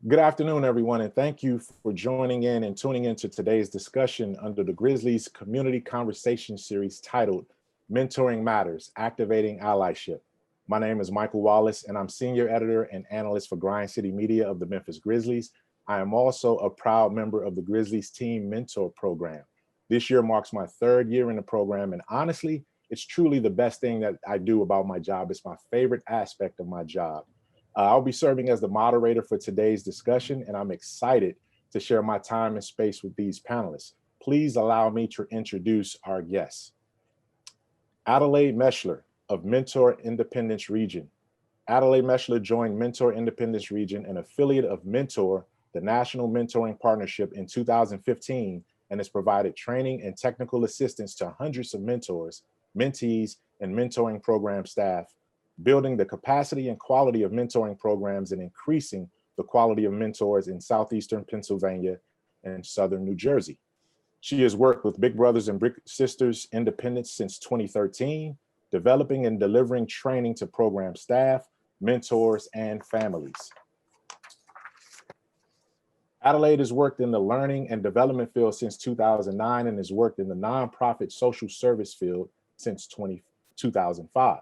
Good afternoon, everyone, and thank you for joining in and tuning into today's discussion under the Grizzlies Community Conversation Series titled Mentoring Matters, Activating Allyship. My name is Michael Wallace, and I'm Senior Editor and Analyst for Grind City Media of the Memphis Grizzlies. I am also a proud member of the Grizzlies Team Mentor Program. This year marks my third year in the program, and honestly, it's truly the best thing that I do about my job. It's my favorite aspect of my job. I'll be serving as the moderator for today's discussion, and I'm excited to share my time and space with these panelists. Please allow me to introduce our guests. Adelaide Messler of Mentor Independence Region. Adelaide Messler joined Mentor Independence Region, an affiliate of Mentor, the National Mentoring Partnership, in 2015, and has provided training and technical assistance to hundreds of mentors, mentees, and mentoring program staff, building the capacity and quality of mentoring programs and increasing the quality of mentors in Southeastern Pennsylvania and Southern New Jersey. She has worked with Big Brothers and Big Sisters Independence since 2013, developing and delivering training to program staff, mentors, and families. Adelaide has worked in the learning and development field since 2009 and has worked in the nonprofit social service field since 2005.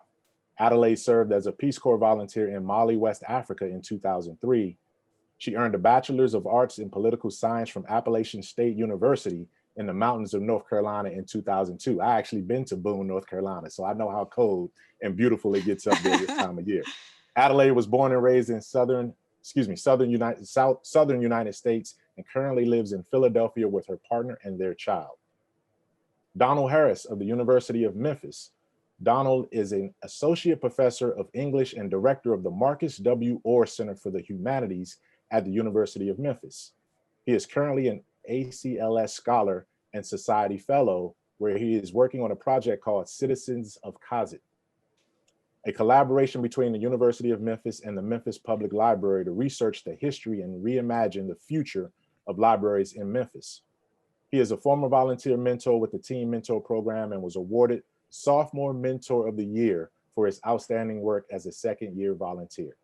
Adelaide served as a Peace Corps volunteer in Mali, West Africa in 2003. She earned a Bachelor's of Arts in Political Science from Appalachian State University in the mountains of North Carolina in 2002. I actually been to Boone, North Carolina, so I know how cold and beautiful it gets up there this time of year. Adelaide was born and raised in Southern United States and currently lives in Philadelphia with her partner and their child. Donald Harris of the University of Memphis. Donald is an associate professor of English and director of the Marcus W. Orr Center for the Humanities at the University of Memphis. He is currently an ACLS Scholar and Society Fellow, where he is working on a project called Citizens of Kazit, a collaboration between the University of Memphis and the Memphis Public Library to research the history and reimagine the future of libraries in Memphis. He is a former volunteer mentor with the Team Mentor Program and was awarded Sophomore Mentor of the Year for his outstanding work as a second-year volunteer.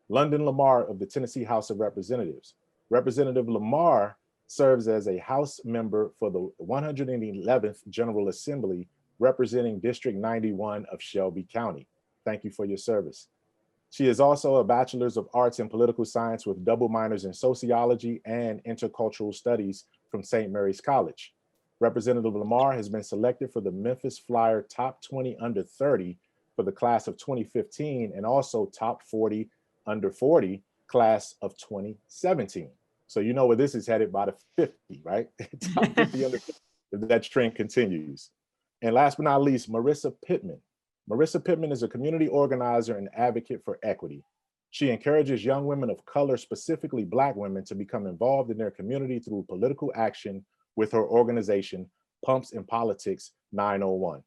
London Lamar of the Tennessee House of Representatives. Representative Lamar serves as a House member for the 111th General Assembly, representing District 91 of Shelby County. Thank you for your service. She is also a Bachelor's of Arts in Political Science with double minors in Sociology and Intercultural Studies from St. Mary's College. Representative Lamar has been selected for the Memphis Flyer Top 20 Under 30 for the class of 2015 and also Top 40 Under 40 class of 2017. So you know where this is headed by the 50, right? Top 50 under 50, if that trend continues. And last but not least, Marissa Pittman. Marissa Pittman is a community organizer and advocate for equity. She encourages young women of color, specifically Black women, to become involved in their community through political action with her organization, Pumps in Politics 901.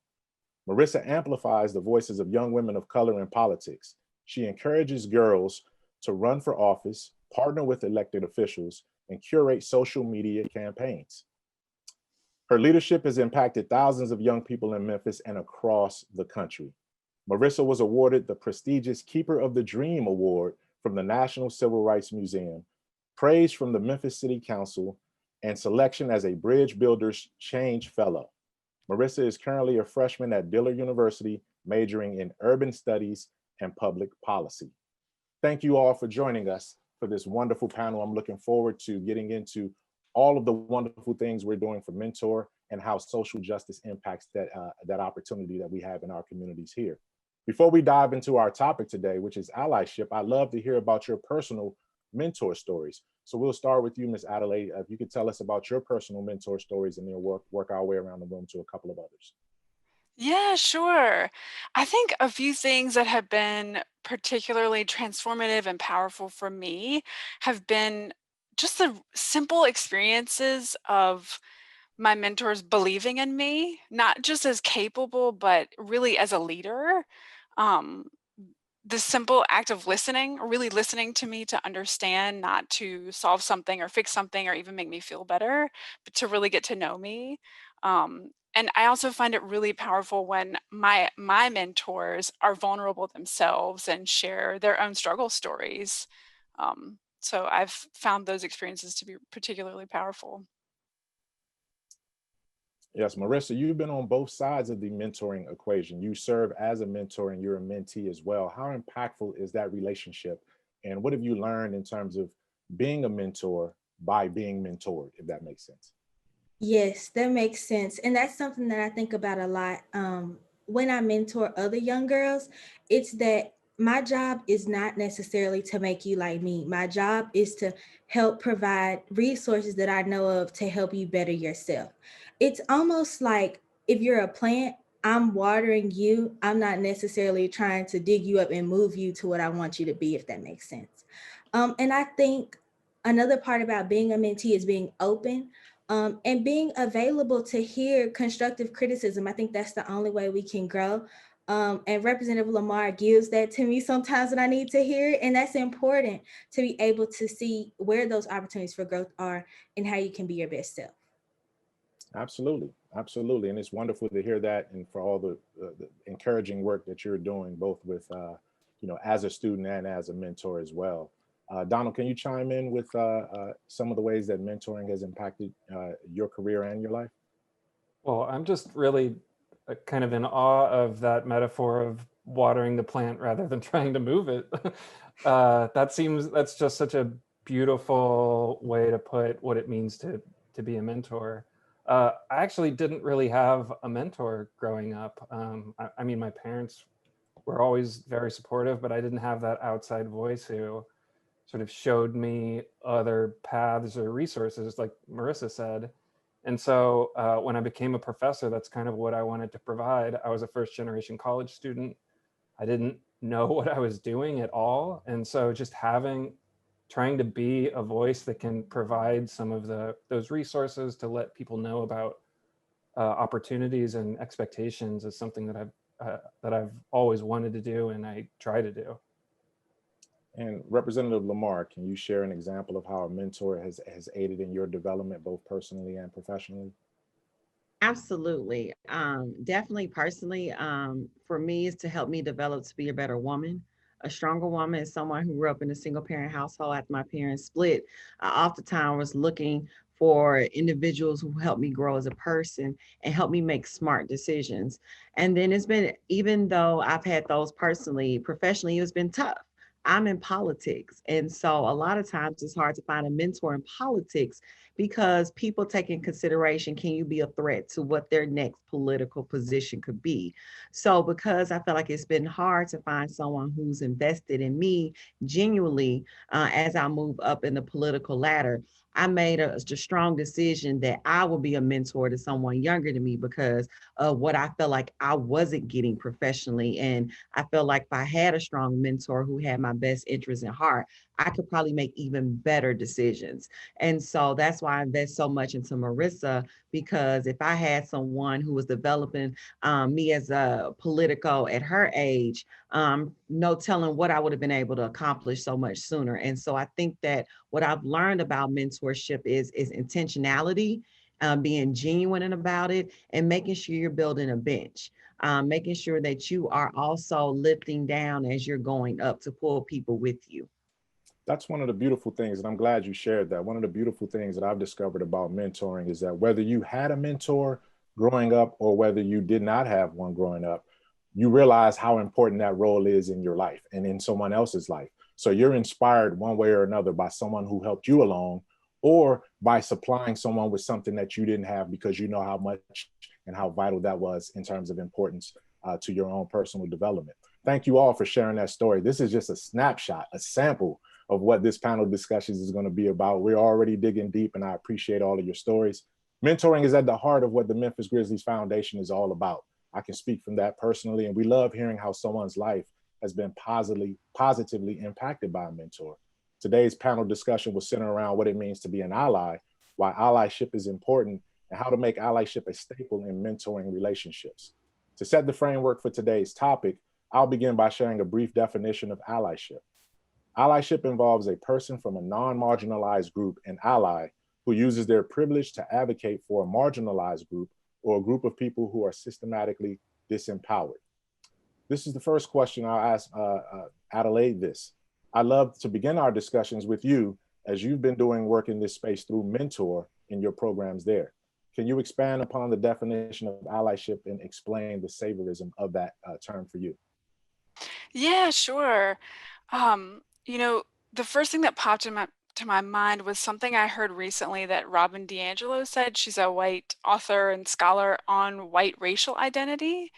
Marissa amplifies the voices of young women of color in politics. She encourages girls to run for office, partner with elected officials, and curate social media campaigns. Her leadership has impacted thousands of young people in Memphis and across the country. Marissa was awarded the prestigious Keeper of the Dream Award from the National Civil Rights Museum, praise from the Memphis City Council, and selection as a Bridge Builders Change Fellow. Marissa is currently a freshman at Dillard University, majoring in urban studies and public policy. Thank you all for joining us for this wonderful panel. I'm looking forward to getting into all of the wonderful things we're doing for Mentor and how social justice impacts that opportunity that we have in our communities here. Before we dive into our topic today, which is allyship, I'd love to hear about your personal mentor stories. So we'll start with you, Ms. Adelaide. If you could tell us about your personal mentor stories and then work our way around the room to a couple of others. Yeah, sure. I think a few things that have been particularly transformative and powerful for me have been just the simple experiences of my mentors believing in me, not just as capable, but really as a leader. Um, the simple act of listening, really listening to me to understand, not to solve something or fix something or even make me feel better, but to really get to know me. And I also find it really powerful when my mentors are vulnerable themselves and share their own struggle stories. Um, So I've found those experiences to be particularly powerful. Yes, Marissa, you've been on both sides of the mentoring equation. You serve as a mentor and you're a mentee as well. How impactful is that relationship? And what have you learned in terms of being a mentor by being mentored, if that makes sense? Yes, that makes sense. And that's something that I think about a lot. When I mentor other young girls, it's that my job is not necessarily to make you like me. My job is to help provide resources that I know of to help you better yourself. It's almost like if you're a plant, I'm watering you. I'm not necessarily trying to dig you up and move you to what I want you to be, if that makes sense. And I think another part about being a mentee is being open, and being available to hear constructive criticism. I think that's the only way we can grow. And Representative Lamar gives that to me sometimes when I need to hear it. And that's important, to be able to see where those opportunities for growth are and how you can be your best self. Absolutely, absolutely, and it's wonderful to hear that, and for all the encouraging work that you're doing, both with as a student and as a mentor as well. Donald, can you chime in with some of the ways that mentoring has impacted your career and your life? Well, I'm just really kind of in awe of that metaphor of watering the plant rather than trying to move it. That's just such a beautiful way to put what it means to be a mentor. I actually didn't really have a mentor growing up. I mean, my parents were always very supportive, but I didn't have that outside voice who sort of showed me other paths or resources, like Marissa said. And so when I became a professor, that's kind of what I wanted to provide. I was a first generation college student. I didn't know what I was doing at all. And so just trying to be a voice that can provide some of those resources to let people know about opportunities and expectations is something that I've always wanted to do, and I try to do. And Representative Lamar, can you share an example of how a mentor has aided in your development, both personally and professionally? Absolutely. Definitely personally, for me is to help me develop to be a better woman. A stronger woman is someone who grew up in a single parent household after my parents split. I oftentimes was looking for individuals who helped me grow as a person and help me make smart decisions. And then it's been, even though I've had those personally, professionally, it's been tough. I'm in politics. And so a lot of times it's hard to find a mentor in politics because people take in consideration, can you be a threat to what their next political position could be? So because I feel like it's been hard to find someone who's invested in me genuinely as I move up in the political ladder, I made a strong decision that I will be a mentor to someone younger than me because of what I felt like I wasn't getting professionally. And I felt like if I had a strong mentor who had my best interests in heart, I could probably make even better decisions. And so that's why I invest so much into Marissa, because if I had someone who was developing me as a politico at her age, no telling what I would have been able to accomplish so much sooner. And so I think that what I've learned about mentorship is intentionality, being genuine about it, and making sure you're building a bench. Making sure that you are also lifting down as you're going up to pull people with you. That's one of the beautiful things, and I'm glad you shared that. One of the beautiful things that I've discovered about mentoring is that whether you had a mentor growing up or whether you did not have one growing up, you realize how important that role is in your life and in someone else's life. So you're inspired one way or another by someone who helped you along, or by supplying someone with something that you didn't have because you know how much and how vital that was in terms of importance to your own personal development. Thank you all for sharing that story. This is just a snapshot, a sample of what this panel discussions is going to be about. We're already digging deep, and I appreciate all of your stories. Mentoring is at the heart of what the Memphis Grizzlies Foundation is all about. I can speak from that personally, and we love hearing how someone's life has been positively impacted by a mentor. Today's panel discussion will center around what it means to be an ally, why allyship is important, and how to make allyship a staple in mentoring relationships. To set the framework for today's topic, I'll begin by sharing a brief definition of allyship. Allyship involves a person from a non-marginalized group, an ally, who uses their privilege to advocate for a marginalized group or a group of people who are systematically disempowered. This is the first question I'll ask Adelaide this. I'd love to begin our discussions with you, as you've been doing work in this space through Mentor in your programs there. Can you expand upon the definition of allyship and explain the saviorism of that term for you? Yeah, sure. You know, the first thing that popped to my mind was something I heard recently that Robin DiAngelo said. She's a white author and scholar on white racial identity.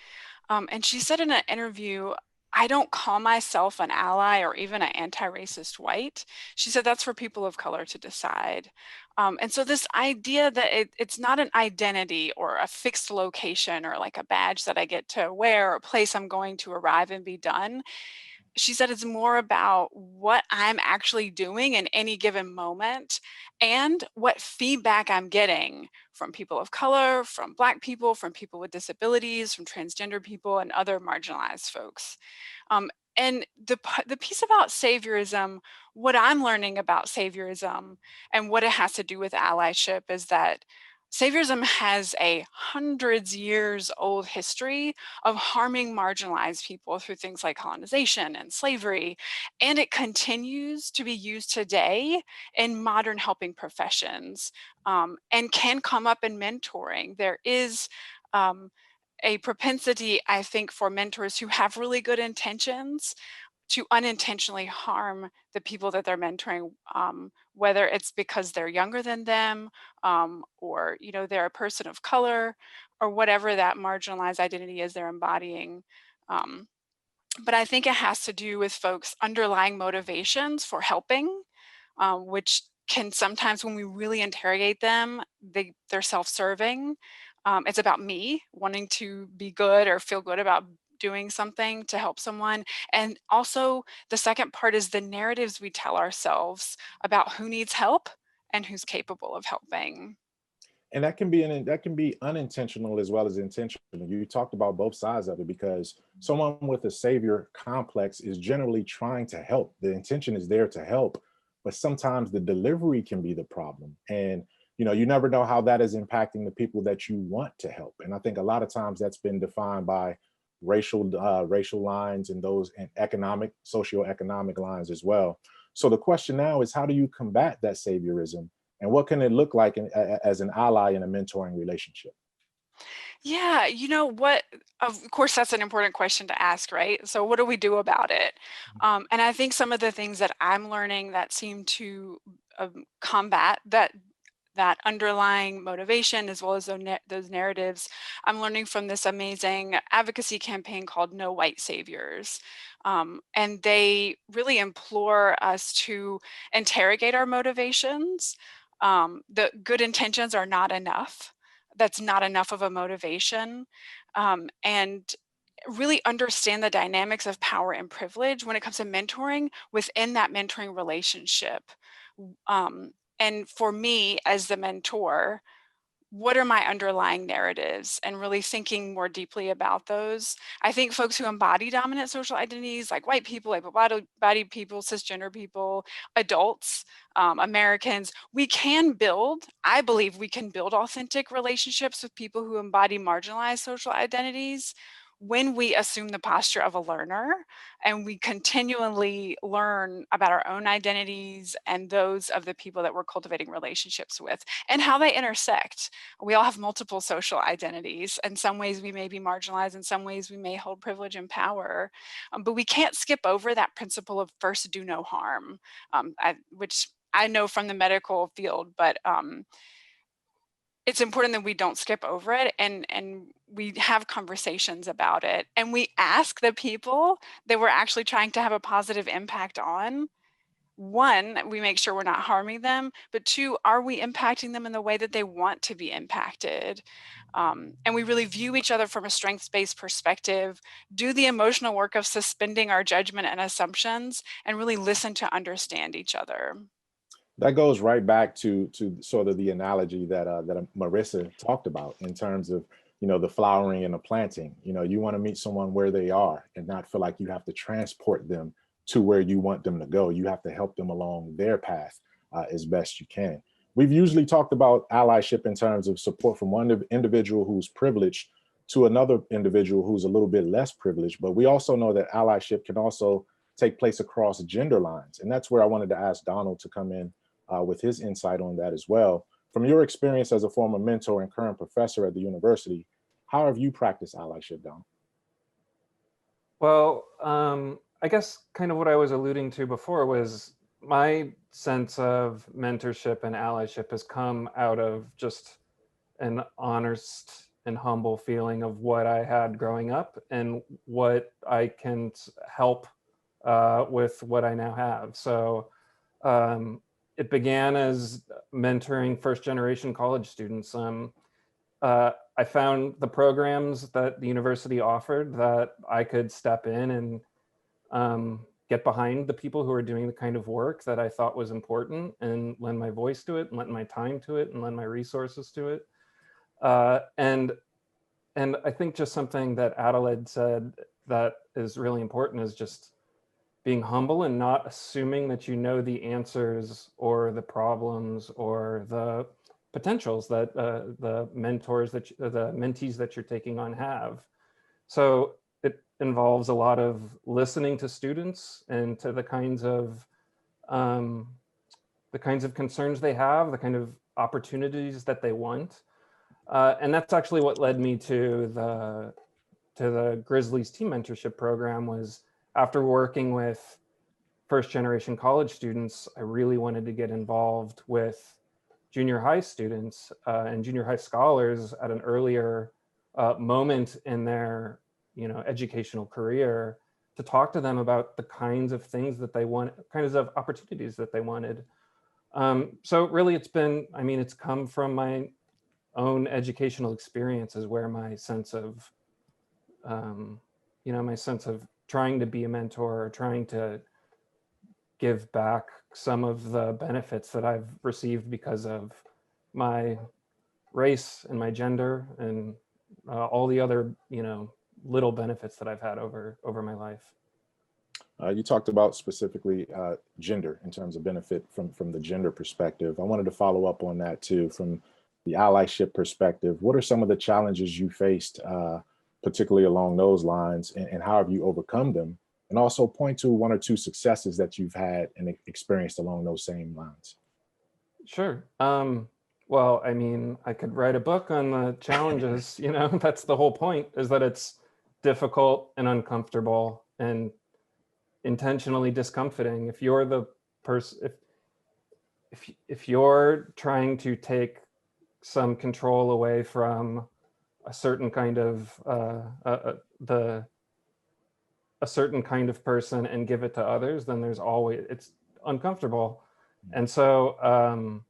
And she said in an interview, I don't call myself an ally or even an anti-racist white. She said that's for people of color to decide. And so this idea that it's not an identity or a fixed location or like a badge that I get to wear or a place I'm going to arrive and be done. She said it's more about what I'm actually doing in any given moment and what feedback I'm getting from people of color, from Black people, from people with disabilities, from transgender people, and other marginalized folks. And the piece about saviorism, what I'm learning about saviorism and what it has to do with allyship is that saviorism has a hundreds years old history of harming marginalized people through things like colonization and slavery. And it continues to be used today in modern helping professions, and can come up in mentoring. There is um, a propensity, I think, for mentors who have really good intentions to unintentionally harm the people that they're mentoring, whether it's because they're younger than them, or they're a person of color, or whatever that marginalized identity is they're embodying. Um, but I think it has to do with folks' underlying motivations for helping, which can sometimes, when we really interrogate them, they're self-serving. It's about me wanting to be good or feel good about doing something to help someone. And also, the second part is the narratives we tell ourselves about who needs help and who's capable of helping. And that can be unintentional as well as intentional. You talked about both sides of it, because someone with a savior complex is generally trying to help. The intention is there to help, but sometimes the delivery can be the problem. And you never know how that is impacting the people that you want to help. And I think a lot of times that's been defined by racial lines and those and socioeconomic lines as well. So the question now is, how do you combat that saviorism? And what can it look like as an ally in a mentoring relationship? Yeah, you know what? Of course, that's an important question to ask, right? So, what do we do about it? And I think some of the things that I'm learning that seem to combat that underlying motivation, as well as those narratives, I'm learning from this amazing advocacy campaign called No White Saviors. And they really implore us to interrogate our motivations. The good intentions are not enough. That's not enough of a motivation. And really understand the dynamics of power and privilege when it comes to mentoring within that mentoring relationship. Um, and for me as the mentor, what are my underlying narratives, and really thinking more deeply about those. I think folks who embody dominant social identities, like white people, able-bodied people, cisgender people, adults, Americans, I believe we can build authentic relationships with people who embody marginalized social identities when we assume the posture of a learner and we continually learn about our own identities and those of the people that we're cultivating relationships with and how they intersect. We all have multiple social identities. In some ways we may be marginalized, in some ways we may hold privilege and power, but we can't skip over that principle of first do no harm, which I know from the medical field, but it's important that we don't skip over it, and we have conversations about it, and we ask the people that we're actually trying to have a positive impact on. One, we make sure we're not harming them, but two, are we impacting them in the way that they want to be impacted? And we really view each other from a strengths-based perspective, do the emotional work of suspending our judgment and assumptions, and really listen to understand each other. That goes right back to sort of the analogy that Marissa talked about in terms of the flowering and the planting. You want to meet someone where they are and not feel like you have to transport them to where you want them to go. You have to help them along their path as best you can. We've usually talked about allyship in terms of support from one individual who's privileged to another individual who's a little bit less privileged, but we also know that allyship can also take place across gender lines. And that's where I wanted to ask Donald to come in with his insight on that as well. From your experience as a former mentor and current professor at the university, how have you practiced allyship, Donald? Well, I guess kind of what I was alluding to before was my sense of mentorship and allyship has come out of just an honest and humble feeling of what I had growing up and what I can help with what I now have. So it began as mentoring first generation college students. I found the programs that the university offered that I could step in and get behind the people who are doing the kind of work that I thought was important and lend my voice to it and lend my time to it and lend my resources to it. And I think just something that Adelaide said that is really important is just being humble and not assuming that you know the answers or the problems or the potentials that the mentors that the mentees that you're taking on have. So it involves a lot of listening to students and to the kinds of concerns they have, the kind of opportunities that they want. And that's actually what led me to the Grizzlies team mentorship program. Was after working with first generation college students, I really wanted to get involved with junior high students and junior high scholars at an earlier moment in their educational career, to talk to them about the kinds of things that they want, kinds of opportunities that they wanted. So really it's come from my own educational experiences where my sense of, my sense of trying to be a mentor or trying to give back some of the benefits that I've received because of my race and my gender and all the other, little benefits that I've had over my life. You talked about specifically gender in terms of benefit from the gender perspective. I wanted to follow up on that too, from the allyship perspective. What are some of the challenges you faced, particularly along those lines, and how have you overcome them? And also point to one or two successes that you've had and experienced along those same lines. Sure. Well, I could write a book on the challenges, that's the whole point, is that it's difficult and uncomfortable and intentionally discomforting. If you're the person, if you're trying to take some control away from a certain kind of a certain kind of person and give it to others, then it's uncomfortable. And so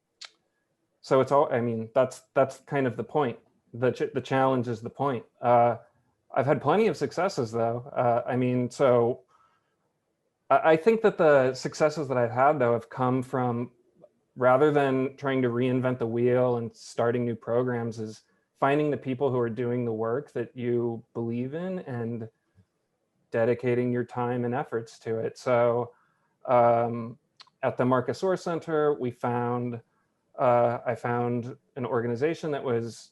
so it's all, that's kind of the point. The challenge is the point. I've had plenty of successes though. So I think that the successes that I've had though have come from, rather than trying to reinvent the wheel and starting new programs, is finding the people who are doing the work that you believe in and dedicating your time and efforts to it. So at the Marcus Orr Center, I found an organization that was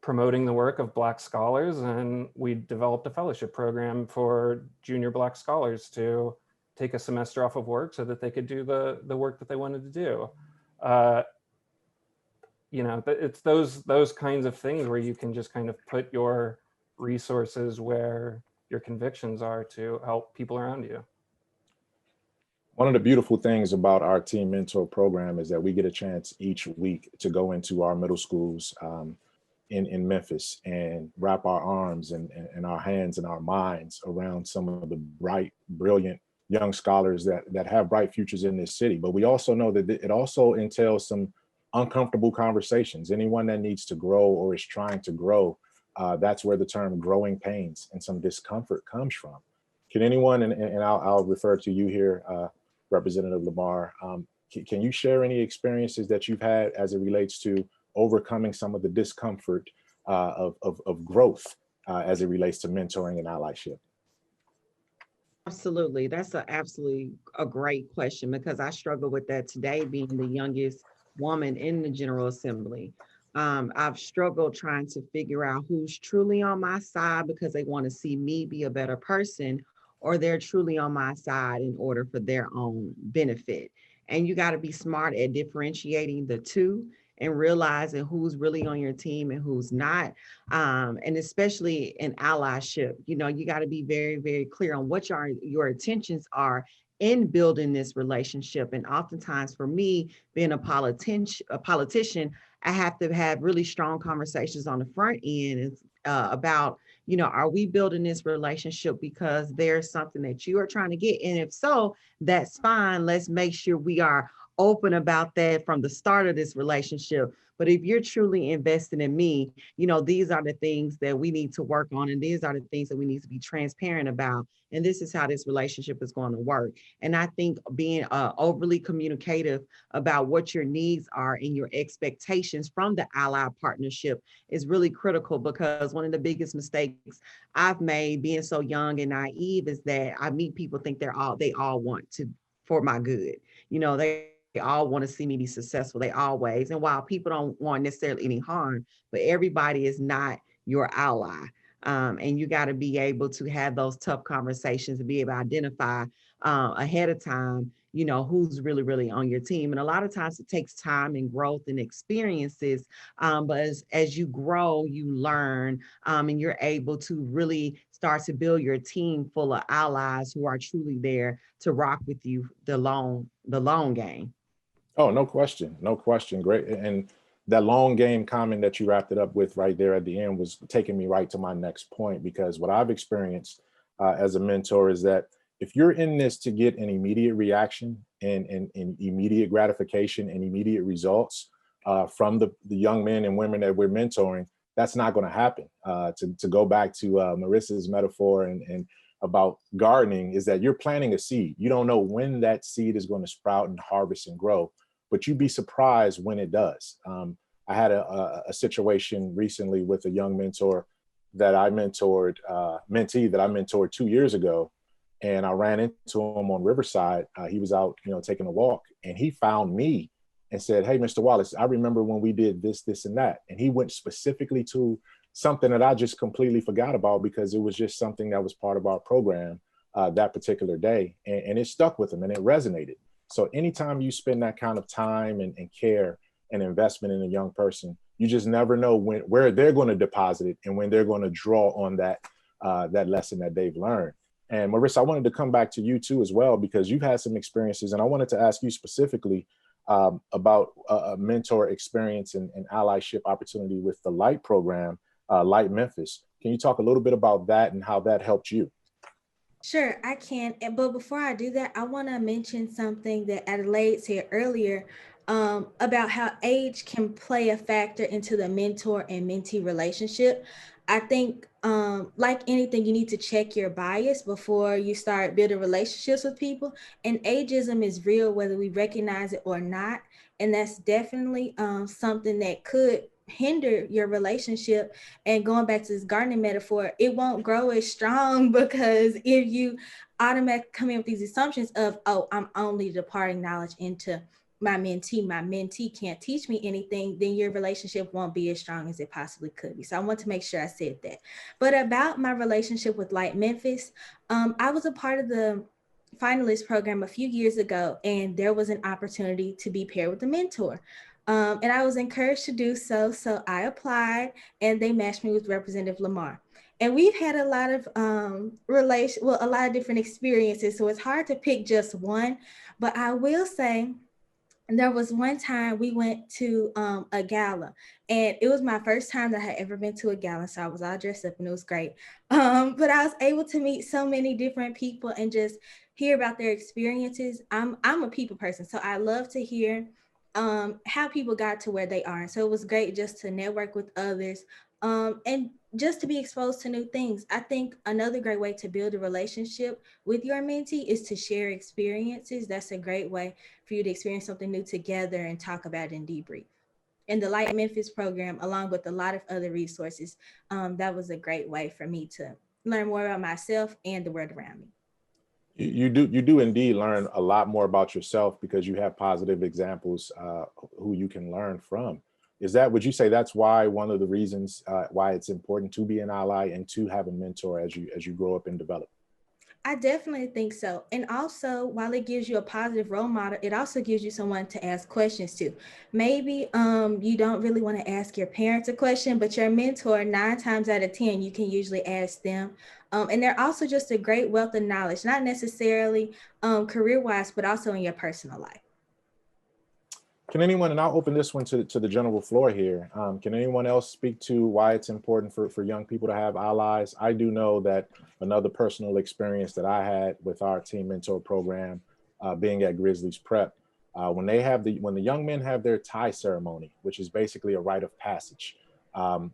promoting the work of Black scholars, and we developed a fellowship program for junior Black scholars to take a semester off of work so that they could do the work that they wanted to do. It's those kinds of things where you can just kind of put your resources where your convictions are to help people around you. One of the beautiful things about our Team Mentor program is that we get a chance each week to go into our middle schools in Memphis and wrap our arms and our hands and our minds around some of the bright, brilliant young scholars that have bright futures in this city. But we also know that it also entails some uncomfortable conversations. Anyone that needs to grow or is trying to grow, that's where the term growing pains and some discomfort comes from. Can anyone, and I'll refer to you here, Representative Lamar, can you share any experiences that you've had as it relates to overcoming some of the discomfort of growth as it relates to mentoring and allyship? Absolutely. That's absolutely a great question, because I struggle with that today, being the youngest woman in the General Assembly. I've struggled trying to figure out who's truly on my side because they want to see me be a better person, or they're truly on my side in order for their own benefit. And you got to be smart at differentiating the two and realizing who's really on your team and who's not. And especially in allyship, you know, you got to be very, very clear on what your intentions are in building this relationship. And oftentimes for me, being a politician, I have to have really strong conversations on the front end about, you know, are we building this relationship because there's something that you are trying to get? And if so, that's fine. Let's make sure we are open about that from the start of this relationship. But if you're truly invested in me, you know, these are the things that we need to work on. And these are the things that we need to be transparent about. And this is how this relationship is going to work. And I think being overly communicative about what your needs are and your expectations from the ally partnership is really critical, because one of the biggest mistakes I've made being so young and naive is that I meet people think they all want to for my good. You know, they all want to see me be successful. They always, and while people don't want necessarily any harm, but everybody is not your ally. And you got to be able to have those tough conversations and be able to identify ahead of time, you know, who's really, really on your team. And a lot of times it takes time and growth and experiences. But as you grow, you learn, and you're able to really start to build your team full of allies who are truly there to rock with you the long game. Oh, no question. No question. Great. And that long game comment that you wrapped it up with right there at the end was taking me right to my next point, because what I've experienced as a mentor is that if you're in this to get an immediate reaction and immediate gratification and immediate results from the young men and women that we're mentoring, that's not going to happen. To go back to Marissa's metaphor and about gardening, is that you're planting a seed. You don't know when that seed is going to sprout and harvest and grow, but you'd be surprised when it does. I had a situation recently with a young mentor that I mentored, mentee that I mentored 2 years ago. And I ran into him on Riverside. He was out, you know, taking a walk, and he found me and said, "Hey, Mr. Wallace, I remember when we did this, this, and that." And he went specifically to something that I just completely forgot about, because it was just something that was part of our program that particular day. And it stuck with him and it resonated. So anytime you spend that kind of time and care and investment in a young person, you just never know where they're going to deposit it and when they're going to draw on that lesson that they've learned. And Marissa, I wanted to come back to you too as well, because you've had some experiences, and I wanted to ask you specifically about a mentor experience and allyship opportunity with the Light program, Light Memphis. Can you talk a little bit about that and how that helped you? Sure, I can. But before I do that, I want to mention something that Adelaide said earlier about how age can play a factor into the mentor and mentee relationship. I think, like anything, you need to check your bias before you start building relationships with people. And ageism is real, whether we recognize it or not. And that's definitely something that could hinder your relationship. And going back to this gardening metaphor, it won't grow as strong because if you automatically come in with these assumptions of, oh, I'm only departing knowledge into my mentee can't teach me anything, then your relationship won't be as strong as it possibly could be. So I want to make sure I said that. But about my relationship with Light Memphis, I was a part of the finalist program a few years ago, and there was an opportunity to be paired with a mentor. And I was encouraged to do so. So I applied, and they matched me with Representative Lamar. And we've had a lot of a lot of different experiences. So it's hard to pick just one. But I will say, there was one time we went to a gala, and it was my first time that I had ever been to a gala. So I was all dressed up and it was great. But I was able to meet so many different people and just hear about their experiences. I'm a people person, so I love to hear how people got to where they are. And so it was great just to network with others and just to be exposed to new things. I think another great way to build a relationship with your mentee is to share experiences. That's a great way for you to experience something new together and talk about it and debrief. And the Light Memphis program, along with a lot of other resources, that was a great way for me to learn more about myself and the world around me. You do indeed learn a lot more about yourself because you have positive examples who you can learn from. Would you say that's why one of the reasons why it's important to be an ally and to have a mentor as you grow up and develop? I definitely think so. And also, while it gives you a positive role model, it also gives you someone to ask questions to. Maybe you don't really want to ask your parents a question, but your mentor, 9 times out of 10, you can usually ask them. And they're also just a great wealth of knowledge, not necessarily career-wise, but also in your personal life. Can anyone, and I'll open this one to the general floor here. Can anyone else speak to why it's important for young people to have allies? I do know that another personal experience that I had with our team mentor program, being at Grizzlies Prep, when the young men have their tie ceremony, which is basically a rite of passage,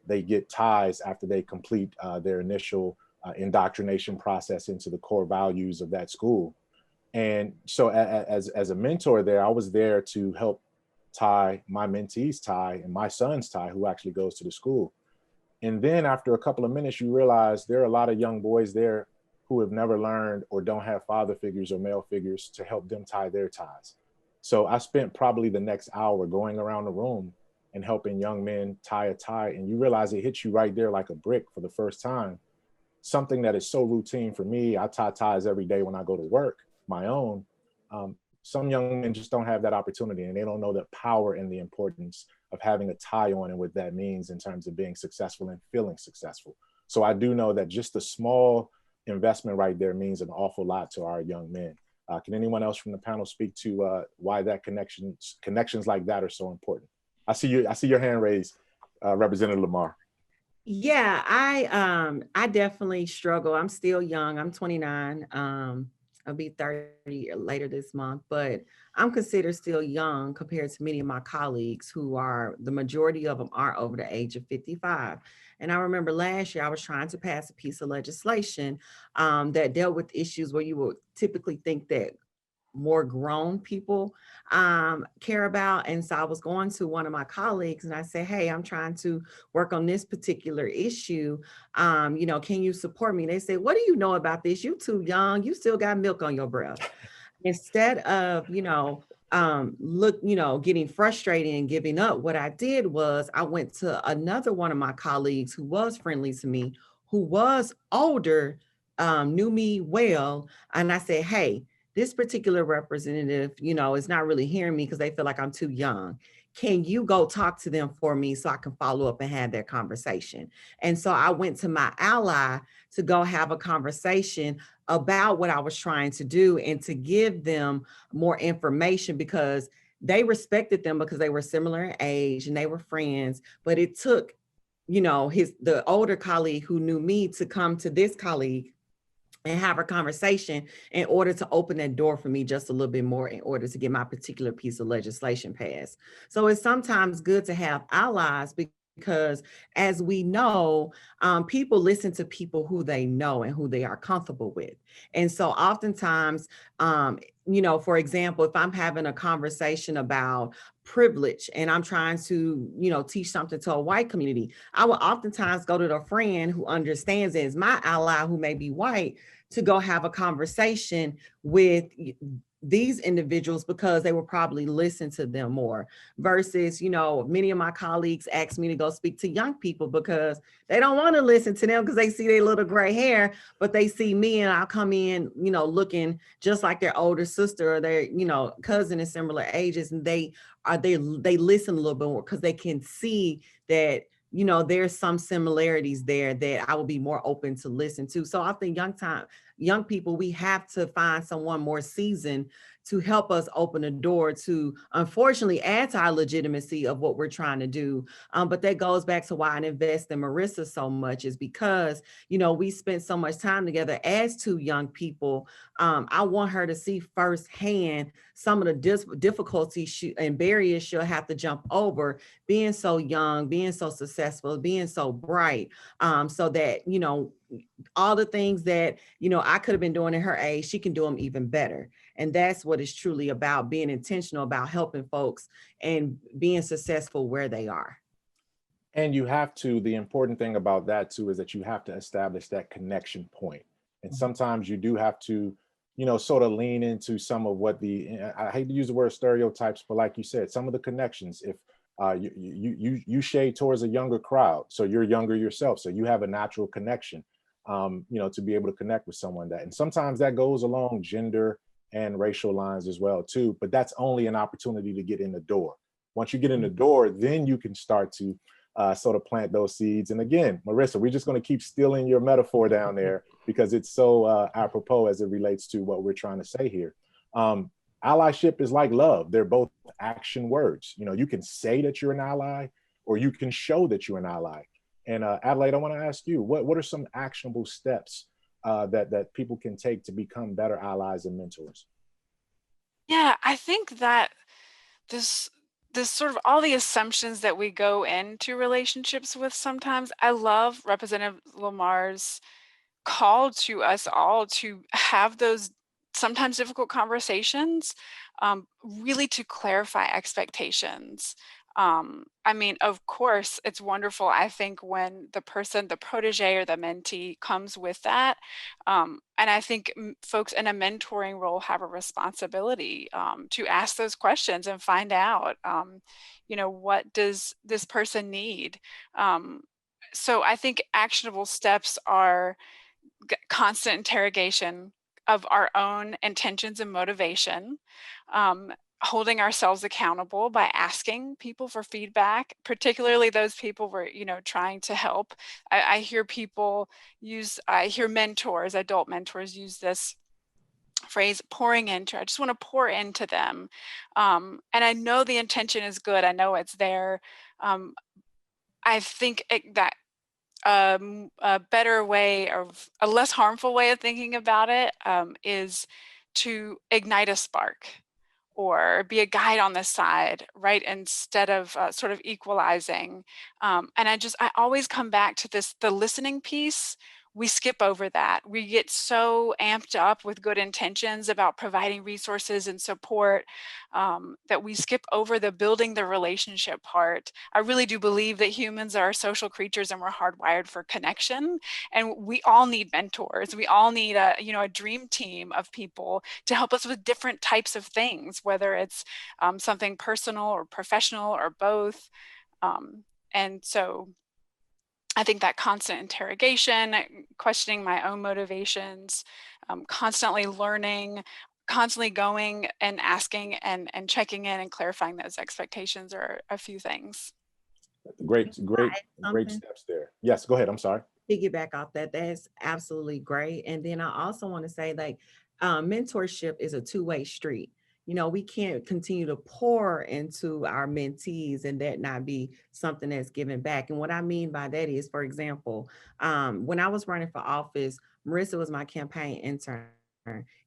they get ties after they complete their initial indoctrination process into the core values of that school. And so as a mentor there, I was there to help tie my mentee's tie and my son's tie, who actually goes to the school. And then after a couple of minutes, you realize there are a lot of young boys there who have never learned or don't have father figures or male figures to help them tie their ties. So I spent probably the next hour going around the room and helping young men tie a tie. And you realize it hits you right there like a brick for the first time. Something that is so routine for me. I tie ties every day when I go to work, my own. Some young men just don't have that opportunity, and they don't know the power and the importance of having a tie on and what that means in terms of being successful and feeling successful. So I do know that just a small investment right there means an awful lot to our young men. Can anyone else from the panel speak to why that connections like that are so important? I see your hand raised, Representative Lamar. Yeah, I definitely struggle. I'm still young. I'm 29. I'll be 30 later this month, but I'm considered still young compared to many of my colleagues who are, the majority of them are over the age of 55. And I remember last year I was trying to pass a piece of legislation that dealt with issues where you would typically think that more grown people care about. And so I was going to one of my colleagues and I said, hey, I'm trying to work on this particular issue. Can you support me? And they say, what do you know about this? You too young, you still got milk on your breath. Instead of, getting frustrated and giving up, what I did was I went to another one of my colleagues who was friendly to me, who was older, knew me well. And I said, hey, this particular representative, is not really hearing me because they feel like I'm too young. Can you go talk to them for me so I can follow up and have that conversation? And so I went to my ally to go have a conversation about what I was trying to do and to give them more information, because they respected them because they were similar in age and they were friends. But it took, the older colleague who knew me to come to this colleague and have a conversation in order to open that door for me just a little bit more in order to get my particular piece of legislation passed. So it's sometimes good to have allies because, as we know, people listen to people who they know and who they are comfortable with. And so oftentimes, for example, if I'm having a conversation about privilege and I'm trying to, teach something to a white community, I will oftentimes go to the friend who understands it, is my ally who may be white, to go have a conversation with these individuals because they will probably listen to them more versus, many of my colleagues ask me to go speak to young people because they don't want to listen to them because they see their little gray hair, but they see me and I'll come in, looking just like their older sister or their, cousin in similar ages. And they listen a little bit more because they can see that, there's some similarities there that I will be more open to listen to. So often young people, we have to find someone more seasoned to help us open a door to, unfortunately, add to our legitimacy of what we're trying to do. But that goes back to why I invest in Marissa so much, is because, we spent so much time together as two young people. I want her to see firsthand some of the difficulties and barriers she'll have to jump over being so young, being so successful, being so bright, so that, all the things that, I could have been doing at her age, she can do them even better. And that's what it's truly about, being intentional about helping folks and being successful where they are. And the important thing about that too, is that you have to establish that connection point. And sometimes you do have to, sort of lean into some of what I hate to use the word stereotypes, but like you said, some of the connections, if you shade towards a younger crowd, so you're younger yourself, so you have a natural connection. to be able to connect with someone that, and sometimes that goes along gender and racial lines as well too, but that's only an opportunity to get in the door. Once you get in the door, then you can start to sort of plant those seeds. And again, Marissa, we're just going to keep stealing your metaphor down there because it's so apropos as it relates to what we're trying to say here. Allyship is like love. They're both action words. You can say that you're an ally, or you can show that you're an ally. And Adelaide, I want to ask you, what are some actionable steps that people can take to become better allies and mentors? Yeah, I think that this sort of all the assumptions that we go into relationships with sometimes, I love Representative Lamar's call to us all to have those sometimes difficult conversations, really to clarify expectations. I mean, of course, it's wonderful, I think, when the person, the protege or the mentee comes with that. And I think folks in a mentoring role have a responsibility to ask those questions and find out, what does this person need? So I think actionable steps are constant interrogation of our own intentions and motivation, holding ourselves accountable by asking people for feedback, particularly those people we're trying to help. I hear mentors, adult mentors use this phrase, pouring into. I just want to pour into them, and I know the intention is good. I know it's there. I think that a better way, of a less harmful way of thinking about it, is to ignite a spark or be a guide on the side, right? Instead of sort of equalizing. And I always come back to the listening piece. We skip over that. We get so amped up with good intentions about providing resources and support that we skip over the building the relationship part. I really do believe that humans are social creatures and we're hardwired for connection. And we all need mentors. We all need a dream team of people to help us with different types of things, whether it's something personal or professional or both. And so I think that constant interrogation, questioning my own motivations, constantly learning, constantly going and asking and checking in and clarifying those expectations are a few things. Great steps there. Yes, go ahead. I'm sorry. Piggyback off that. That's absolutely great. And then I also want to say, mentorship is a two-way street. We can't continue to pour into our mentees and that not be something that's given back. And what I mean by that is, for example, when I was running for office, Marissa was my campaign intern.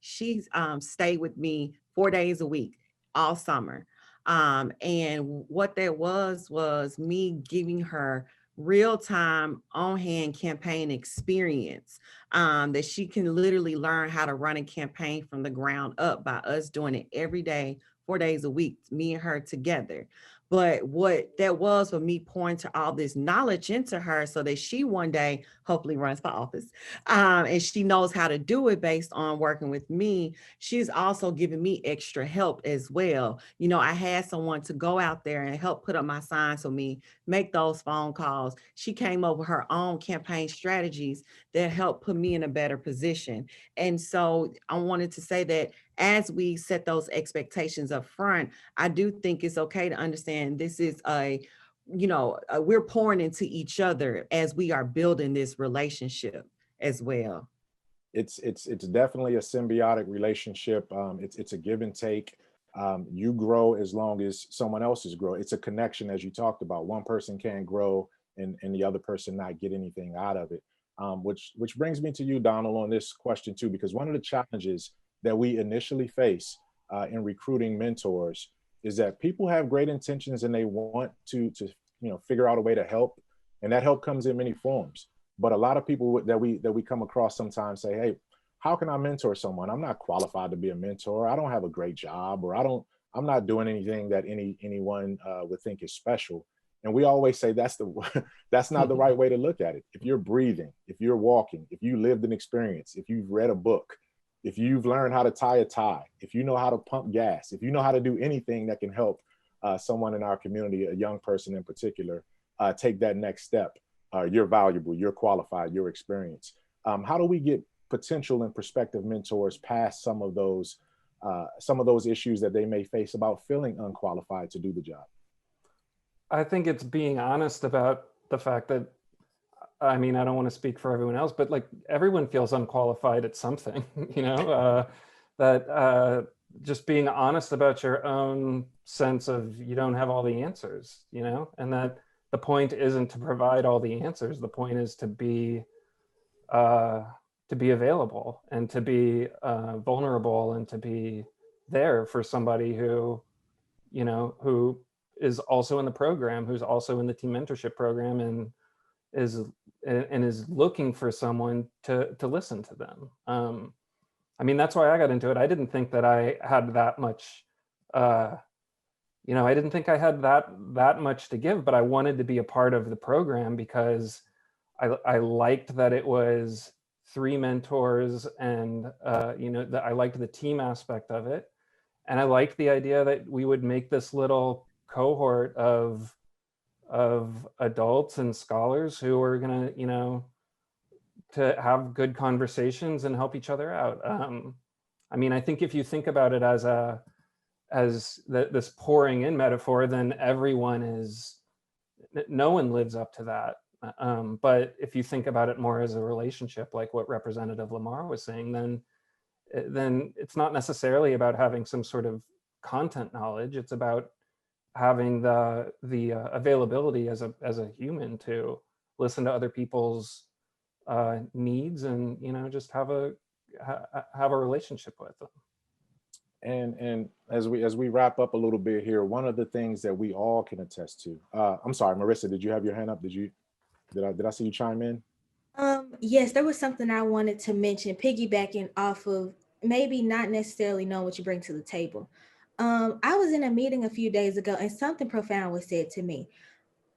She stayed with me 4 days a week all summer. And what that was me giving her real-time on-hand campaign experience, that she can literally learn how to run a campaign from the ground up by us doing it every day, 4 days a week, me and her together. But what that was for me pouring to all this knowledge into her so that she one day hopefully runs for office, and she knows how to do it based on working with me. She's also giving me extra help as well. I had someone to go out there and help put up my signs for me, make those phone calls. She came up with her own campaign strategies that helped put me in a better position. And so I wanted to say that as we set those expectations up front, I do think it's okay to understand this is we're pouring into each other as we are building this relationship as well. It's definitely a symbiotic relationship. It's a give and take. You grow as long as someone else is growing. It's a connection, as you talked about. One person can't grow and the other person not get anything out of it. Which brings me to you, Donald, on this question too, because one of the challenges that we initially face in recruiting mentors is that people have great intentions and they want to figure out a way to help, and that help comes in many forms. But a lot of people that we come across sometimes say, "Hey, how can I mentor someone? I'm not qualified to be a mentor. I don't have a great job, or I'm not doing anything that anyone would think is special." And we always say that's not the right way to look at it. If you're breathing, if you're walking, if you lived an experience, if you've read a book, if you've learned how to tie a tie, if you know how to pump gas, if you know how to do anything that can help someone in our community, a young person in particular, take that next step, you're valuable, you're qualified, you're experienced. How do we get potential and prospective mentors past some of those issues that they may face about feeling unqualified to do the job? I think it's being honest about the fact that, I mean, I don't want to speak for everyone else, but like everyone feels unqualified at something, you know, that just being honest about your own sense of you don't have all the answers, you know, and that the point isn't to provide all the answers. The point is to be available and to be vulnerable and to be there for somebody who, you know, who is also in the program, who's also in the team mentorship program, and is looking for someone to listen to them. I mean, that's why I got into it. I didn't think that I had that much, you know, I didn't think I had that much to give, but I wanted to be a part of the program because I liked that it was 3 mentors, and you know, that I liked the team aspect of it. And I liked the idea that we would make this little cohort of adults and scholars who are gonna, you know, to have good conversations and help each other out. I mean, I think if you think about it as this pouring in metaphor, then no one lives up to that. But if you think about it more as a relationship, like what Representative Lamar was saying, then it's not necessarily about having some sort of content knowledge. It's about having the availability as a human to listen to other people's needs, and, you know, just have a relationship with them. And as we wrap up a little bit here, one of the things that we all can attest to. I'm sorry, Marissa, did you have your hand up? Did I see you chime in? Yes, there was something I wanted to mention, piggybacking off of maybe not necessarily knowing what you bring to the table. I was in a meeting a few days ago and something profound was said to me.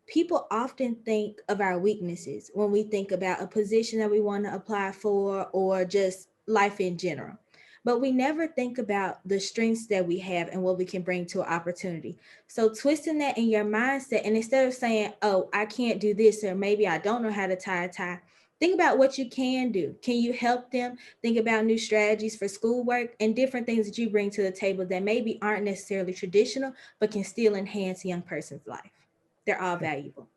People often think of our weaknesses when we think about a position that we want to apply for or just life in general. But we never think about the strengths that we have and what we can bring to an opportunity. So twisting that in your mindset, and instead of saying, oh, I can't do this, or maybe I don't know how to tie a tie, think about what you can do. Can you help them? Think about new strategies for schoolwork and different things that you bring to the table that maybe aren't necessarily traditional, but can still enhance a young person's life. They're all valuable.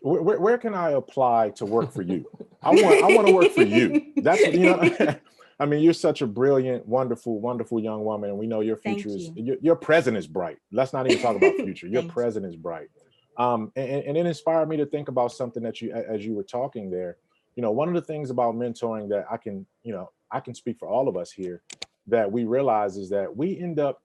Where can I apply to work for you? I want to work for you. That's what, you know. I mean, you're such a brilliant, wonderful young woman, and we know your future is your present is bright. Let's not even talk about future. Your present is bright. And it inspired me to think about something that as you were talking there. You know, one of the things about mentoring that I can speak for all of us here, that we realize is that we end up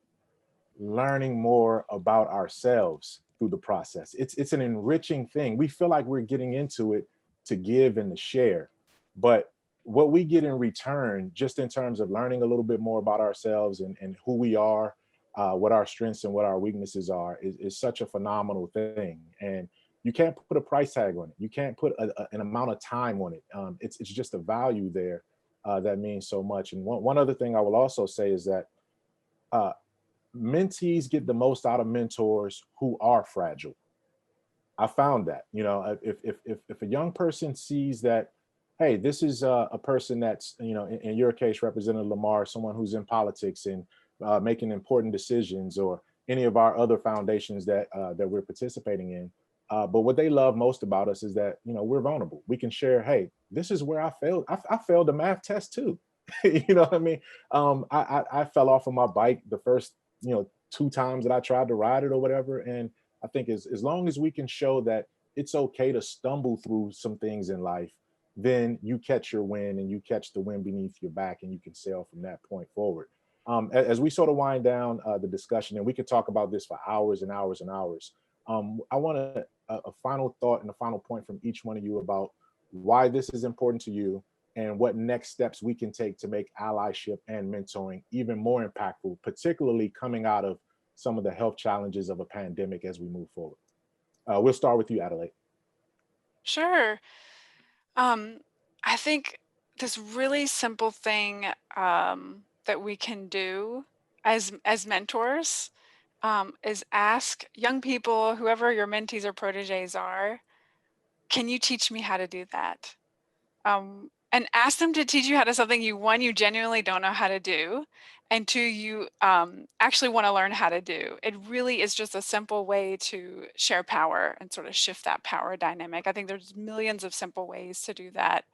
learning more about ourselves through the process. It's an enriching thing. We feel like we're getting into it to give and to share, but what we get in return, just in terms of learning a little bit more about ourselves and who we are, what our strengths and what our weaknesses are, is such a phenomenal thing. And you can't put a price tag on it. You can't put an amount of time on it. It's just a value there that means so much. And one other thing I will also say is that mentees get the most out of mentors who are fragile. I found that, you know, if a young person sees that, hey, this is a person that's, you know, in your case, Representative Lamar, someone who's in politics and making important decisions, or any of our other foundations that we're participating in. But what they love most about us is that, you know, we're vulnerable. We can share, hey, this is where I failed. I failed a math test too. You know what I mean? I fell off of my bike the first, you know, 2 times that I tried to ride it or whatever. And I think as long as we can show that it's okay to stumble through some things in life, then you catch your wind and you catch the wind beneath your back, and you can sail from that point forward. As we sort of wind down the discussion, and we could talk about this for hours and hours and hours, I want a final thought and a final point from each one of you about why this is important to you, and what next steps we can take to make allyship and mentoring even more impactful, particularly coming out of some of the health challenges of a pandemic as we move forward. We'll start with you, Adelaide. Sure. I think this really simple thing that we can do as mentors is ask young people, whoever your mentees or proteges are, can you teach me how to do that? and ask them to teach you how to something one, you genuinely don't know how to do, and two, you actually want to learn how to do. It really is just a simple way to share power and sort of shift that power dynamic. I think there's millions of simple ways to do that.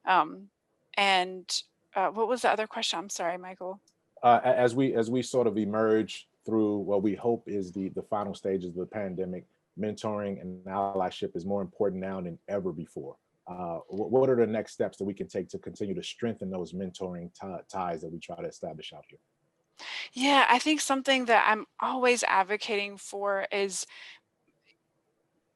And what was the other question? I'm sorry, Michael. As we sort of emerge through what we hope is the final stages of the pandemic, mentoring and allyship is more important now than ever before. What are the next steps that we can take to continue to strengthen those mentoring ties that we try to establish out here? Yeah, I think something that I'm always advocating for is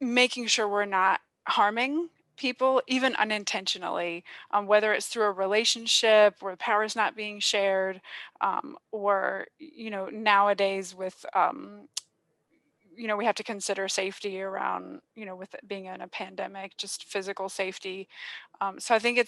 making sure we're not harming people, even unintentionally, whether it's through a relationship where the power is not being shared, or, nowadays with, we have to consider safety around, with it being in a pandemic, just physical safety. So I think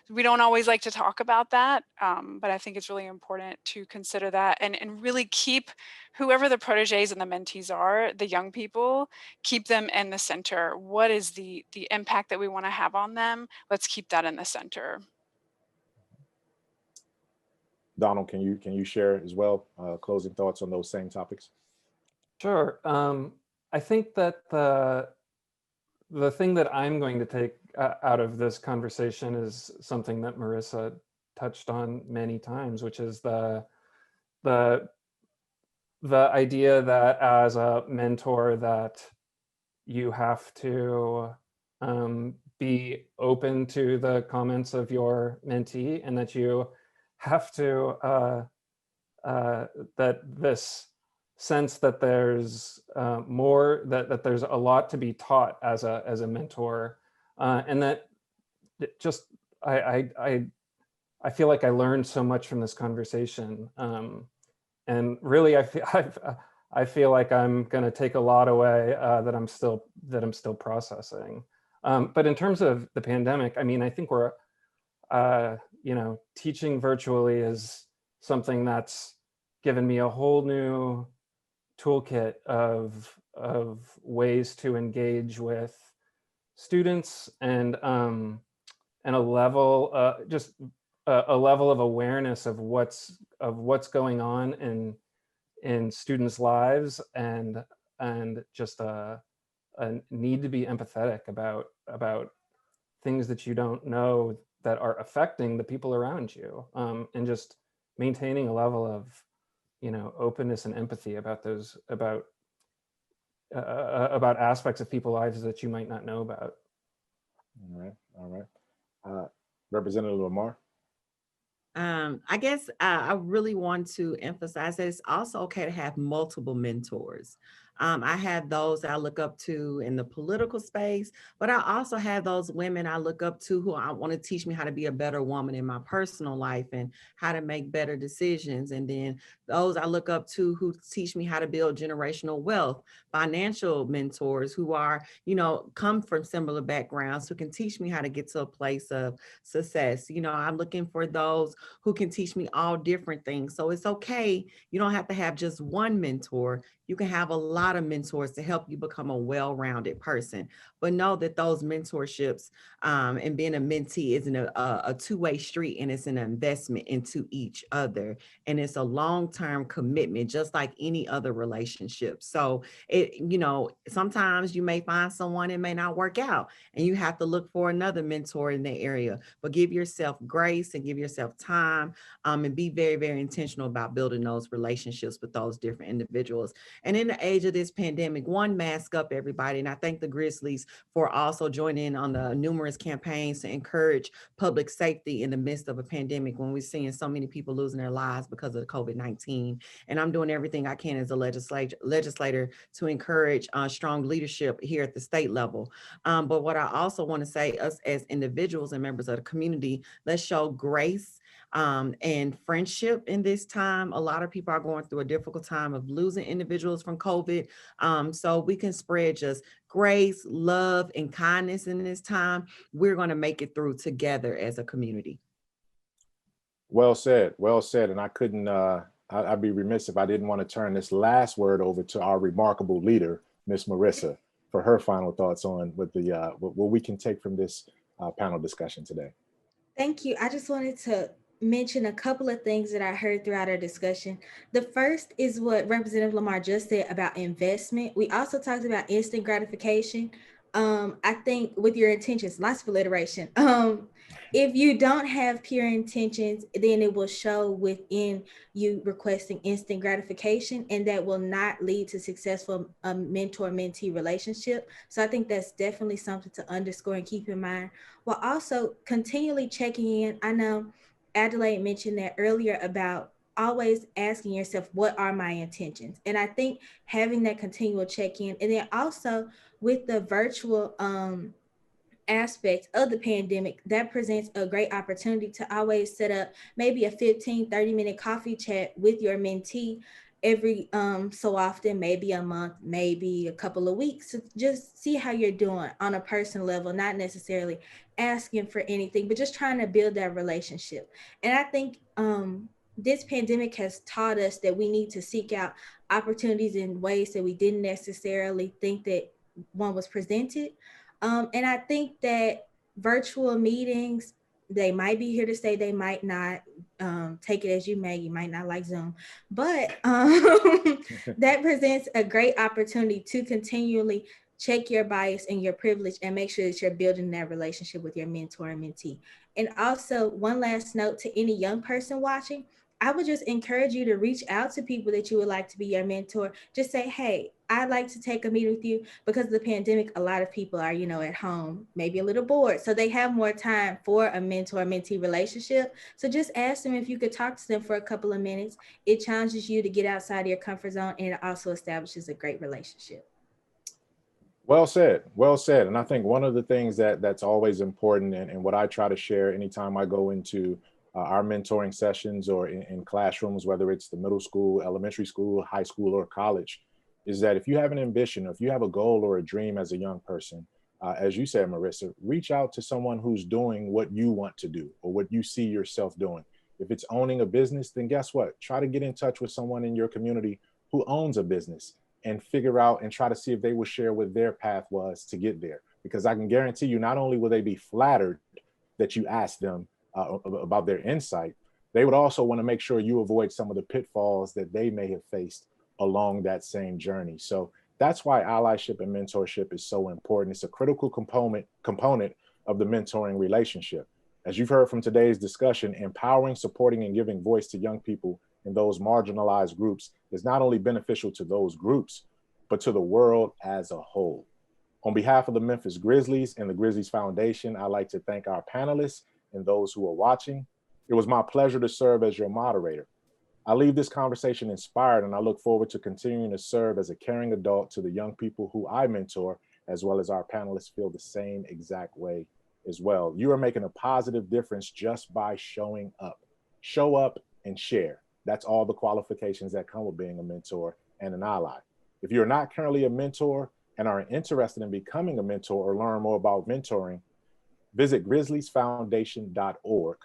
we don't always like to talk about that, but I think it's really important to consider that and really keep whoever the proteges and the mentees are, the young people, keep them in the center. What is the impact that we want to have on them? Let's keep that in the center. Donald, can you share as well closing thoughts on those same topics? Sure. I think that the thing that I'm going to take out of this conversation is something that Marissa touched on many times, which is the idea that as a mentor that you have to be open to the comments of your mentee, and that you have to that this sense that there's more, that there's a lot to be taught as a mentor, and that just I feel like I learned so much from this conversation, and really I feel like I'm going to take a lot away that I'm still processing. But in terms of the pandemic, I mean, I think we're teaching virtually is something that's given me a whole new toolkit of ways to engage with students, and a level just a level of awareness of what's going on in students' lives, and just a need to be empathetic about things that you don't know that are affecting the people around you, and just maintaining a level of openness and empathy about those about aspects of people's lives that you might not know about. All right. Representative Lamar. I guess I really want to emphasize that it's also okay to have multiple mentors. I have those I look up to in the political space, but I also have those women I look up to who I want to teach me how to be a better woman in my personal life and how to make better decisions. And then those I look up to who teach me how to build generational wealth, financial mentors who are, come from similar backgrounds, who can teach me how to get to a place of success. I'm looking for those who can teach me all different things. So it's okay. You don't have to have just one mentor. You can have a lot of mentors to help you become a well-rounded person. But know that those mentorships and being a mentee isn't a two-way street, and it's an investment into each other. And it's a long-term commitment, just like any other relationship. So sometimes you may find someone, it may not work out, and you have to look for another mentor in that area. But give yourself grace and give yourself time, and be very, very intentional about building those relationships with those different individuals. And in the age of this pandemic, one, mask up, everybody. And I thank the Grizzlies for also joining in on the numerous campaigns to encourage public safety in the midst of a pandemic when we're seeing so many people losing their lives because of COVID-19. And I'm doing everything I can as a legislator to encourage strong leadership here at the state level. But what I also want to say, us as individuals and members of the community, let's show grace and friendship in this time. A lot of people are going through a difficult time of losing individuals from COVID. So we can spread just grace, love, and kindness in this time. We're going to make it through together as a community. Well said. And I couldn't, I'd be remiss if I didn't want to turn this last word over to our remarkable leader, Miss Marissa, for her final thoughts on what we can take from this panel discussion today. Thank you. I just wanted to mention a couple of things that I heard throughout our discussion. The first is what Representative Lamar just said about investment. We also talked about instant gratification. I think with your intentions, lots of alliteration. If you don't have pure intentions, then it will show within you requesting instant gratification, and that will not lead to successful mentor-mentee relationship. So I think that's definitely something to underscore and keep in mind, while also continually checking in. I know Adelaide mentioned that earlier about always asking yourself, what are my intentions? And I think having that continual check-in, and then also with the virtual aspect of the pandemic, that presents a great opportunity to always set up maybe a 15-30 minute coffee chat with your mentee every so often, maybe a month, maybe a couple of weeks, to just see how you're doing on a personal level, not necessarily asking for anything, but just trying to build that relationship. And I think this pandemic has taught us that we need to seek out opportunities in ways that we didn't necessarily think that one was presented. And I think that virtual meetings, they might be here to stay, they might not. Take it as you may, you might not like Zoom, but that presents a great opportunity to continually check your bias and your privilege and make sure that you're building that relationship with your mentor and mentee. And also, one last note to any young person watching, I would just encourage you to reach out to people that you would like to be your mentor. Just say, hey, I'd like to take a meeting with you. Because of the pandemic, a lot of people are, at home, maybe a little bored. So they have more time for a mentor-mentee relationship. So just ask them if you could talk to them for a couple of minutes. It challenges you to get outside of your comfort zone, and it also establishes a great relationship. Well said. Well said. And I think one of the things that's always important, and what I try to share anytime I go into our mentoring sessions or in classrooms, whether it's the middle school, elementary school, high school, or college, is that if you have an ambition, or if you have a goal or a dream as a young person, as you said, Marissa, reach out to someone who's doing what you want to do or what you see yourself doing. If it's owning a business, then guess what? Try to get in touch with someone in your community who owns a business and figure out and try to see if they will share what their path was to get there. Because I can guarantee you, not only will they be flattered that you asked them about their insight, they would also want to make sure you avoid some of the pitfalls that they may have faced along that same journey. So that's why allyship and mentorship is so important. It's a critical component of the mentoring relationship. As you've heard from today's discussion, empowering, supporting, and giving voice to young people in those marginalized groups is not only beneficial to those groups, but to the world as a whole. On behalf of the Memphis Grizzlies and the Grizzlies Foundation, I'd like to thank our panelists and those who are watching. It was my pleasure to serve as your moderator. I leave this conversation inspired, and I look forward to continuing to serve as a caring adult to the young people who I mentor, as well as our panelists feel the same exact way as well. You are making a positive difference just by showing up. Show up and share. That's all the qualifications that come with being a mentor and an ally. If you're not currently a mentor and are interested in becoming a mentor or learn more about mentoring, visit grizzliesfoundation.org.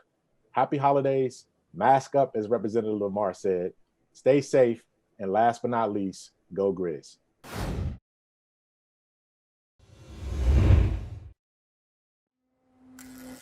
Happy holidays. Mask up, as Representative Lamar said. Stay safe. And last but not least, go Grizz.